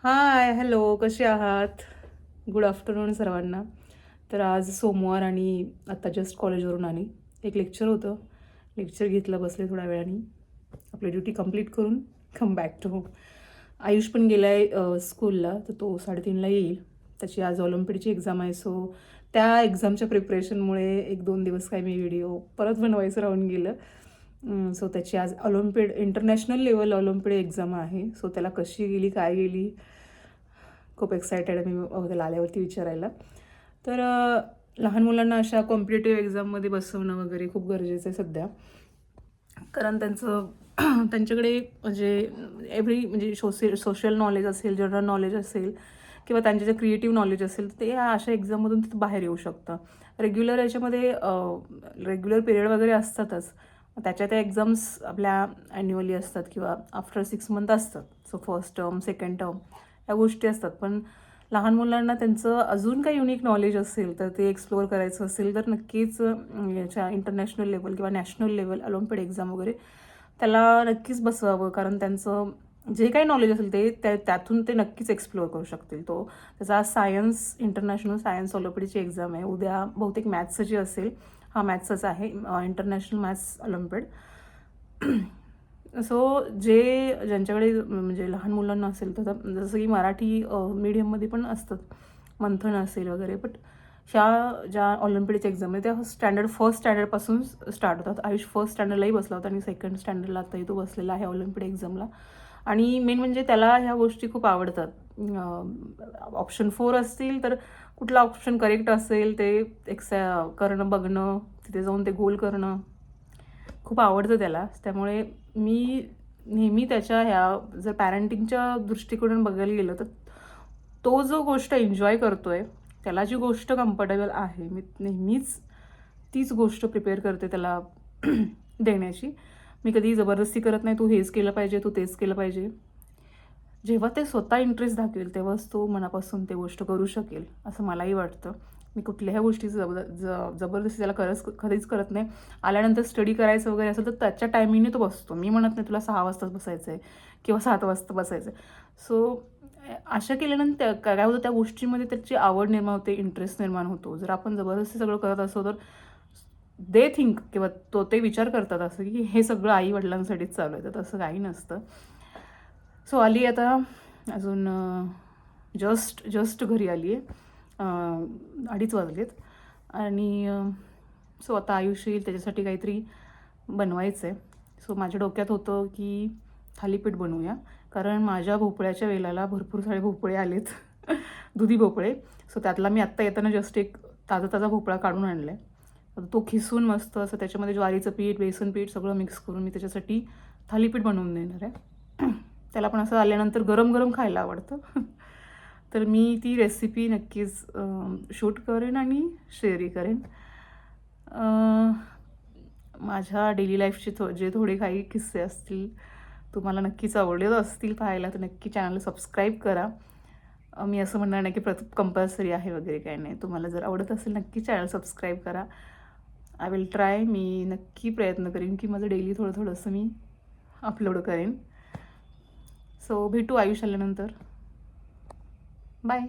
हाय, hello, कसे आहात? Good afternoon सर्वांना. तर आज सोमवार आणि आत्ता जस्ट कॉलेजवरून आली. एक लेक्चर होतं. लेक्चर घेतलं, बसले थोड्या वेळाने. आपली ड्युटी कंप्लीट करून come back to home. Ayush पण गेला आहे स्कूलला, तर तो 3:30ला येईल. त्याची आज ऑलिम्पिडची एक्झाम आहे, सो त्या एक्झामच्या प्रिपरेशनमुळे 1-2 दिवस काही मी व्हिडिओ परत बनवायचं राहून गेलं. सो त्याची आज Olympiad international level Olympiad exam आहे. सो त्याला कशी गेली, काय गेली, खूप एक्सायटेड आहे मी त्याला आल्यावरती विचारायला. तर लहान मुलांना अशा कॉम्पिटेटिव्ह एक्झाममध्ये बसवणं वगैरे खूप गरजेचं आहे सध्या. कारण त्यांचं त्यांच्याकडे म्हणजे सोशल नॉलेज असेल, जनरल नॉलेज असेल किंवा त्यांचे जे क्रिएटिव्ह नॉलेज असेल, ते या अशा एक्झाममधून तिथं बाहेर येऊ शकतं. रेग्युलर पिरियड वगैरे असतातच. त्या एक्झाम्स आपल्या ॲन्युअली असतात किंवा आफ्टर 6 मंथ असतात. So first term, second term या गोष्टी असतात. पण लहान मुलांना त्यांचं अजून काही युनिक नॉलेज असेल, तर ते एक्सप्लोअर करायचं असेल, तर नक्कीच याच्या इंटरनॅशनल लेवल किंवा नॅशनल लेवल ऑलिम्पिड एक्झाम वगैरे त्याला नक्कीच बसवावं. कारण त्यांचं जे काही नॉलेज असेल त्यातून ते नक्कीच एक्सप्लोअर करू शकतील. त्याचा सायन्स इंटरनॅशनल सायन्स ऑलिम्पिडची एक्झाम आहे. उद्या बहुतेक मॅथ्सची असेल. हा मॅथ्सच आहे, इंटरनॅशनल मॅथ्स ऑलिम्पिड. सो ज्यांच्याकडे म्हणजे लहान मुलांना असेल, तर जसं की मराठी मीडियममध्ये पण असतात, मंथन असेल वगैरे. बट ह्या ज्या ऑलिम्पिडच्या एक्झाम आहे त्या फर्स्ट स्टँडर्डपासून स्टार्ट होतात. आयुष फर्स्ट स्टँडर्डलाही बसला होता आणि सेकंड स्टँडर्डला आताही तो बसलेला आहे ऑलिम्पिड एक्झामला. आणि मेन म्हणजे त्याला ह्या गोष्टी खूप आवडतात. ऑप्शन 4 असतील तर कुठला ऑप्शन करेक्ट असेल ते करणं, बघणं, तिथे जाऊन ते गोल करणं खूप आवडतं त्याला. त्यामुळे मी नेहमी त्याच्या जर पॅरेंटिंगच्या दृष्टिकोनातून बघायला गेलं, तर तो जो गोष्ट एन्जॉय करतोय, त्याला जी गोष्ट कम्फर्टेबल आहे, मी नेहमीच तीच गोष्ट प्रिपेअर करते त्याला देण्याची. मी कधी जबरदस्ती करत नाही, तू हेच केलं पाहिजे, तू तेच केलं पाहिजे. जेव्हा ते स्वतः इंटरेस्ट दाखवेल, तेव्हाच तो मनापासून ते गोष्ट करू शकेल, असं मलाही वाटतं. मी कुठल्याही गोष्टीचं जबरदस्ती त्याला कधीच करत नाही. आल्यानंतर स्टडी करायचं वगैरे असेल, तर त्याच्या टायमिंगने तो बसतो. मी म्हणत नाही तुला 6 वाजताच बसायचं आहे किंवा 7 वाजता बसायचं आहे. सो अशा केल्यानंतर काय होतं, त्या गोष्टीमध्ये त्याची आवड निर्माण होते, इंटरेस्ट निर्माण होतो. जर आपण जबरदस्ती सगळं करत असतो, तर दे थिंक किंवा ते विचार करतात असं की हे सगळं आई वडिलांसाठीच चालू आहे, तर तसं काही नसतं. सो आली आता, अजून जस्ट घरी आली आहे. 2:30 वाजलेत आणि सो आता आयुष्य येईल, त्याच्यासाठी काहीतरी बनवायचं आहे. सो माझ्या डोक्यात होतं की थालीपीठ बनवूया, कारण माझ्या भोपळ्याच्या वेलाला भरपूर सारे भोपळे आलेत दुधी भोपळे. सो त्यातला मी आत्ता येताना जस्ट एक ताजा भोपळा काढून आणला आहे. तो खिसून मस्त असं त्याच्यामध्ये ज्वारीचं पीठ, बेसन पीठ सगळं मिक्स करून मी त्याच्यासाठी थालीपीठ बनवून देणार आहे. त्याला पण असं आल्यानंतर गरम गरम खायला आवडतं. तर मी ती रेसिपी नक्कीच शूट करेन आणि शेअरही करेन. माझ्या डेली लाईफचे जे थोडे काही किस्से असतील, तुम्हाला नक्कीच आवडलेलं असतील पाहायला, तर नक्की चॅनलला सबस्क्राईब करा. मी असं म्हणणार नाही की कंपल्सरी आहे वगैरे काही नाही. तुम्हाला जर आवडत असेल नक्की चॅनल सबस्क्राईब करा. I will try. मी नक्की प्रयत्न करेन की माझं डेली थोडंसं मी अपलोड करेन. सो भेटू आयुष्य आल्यानंतर. बाय.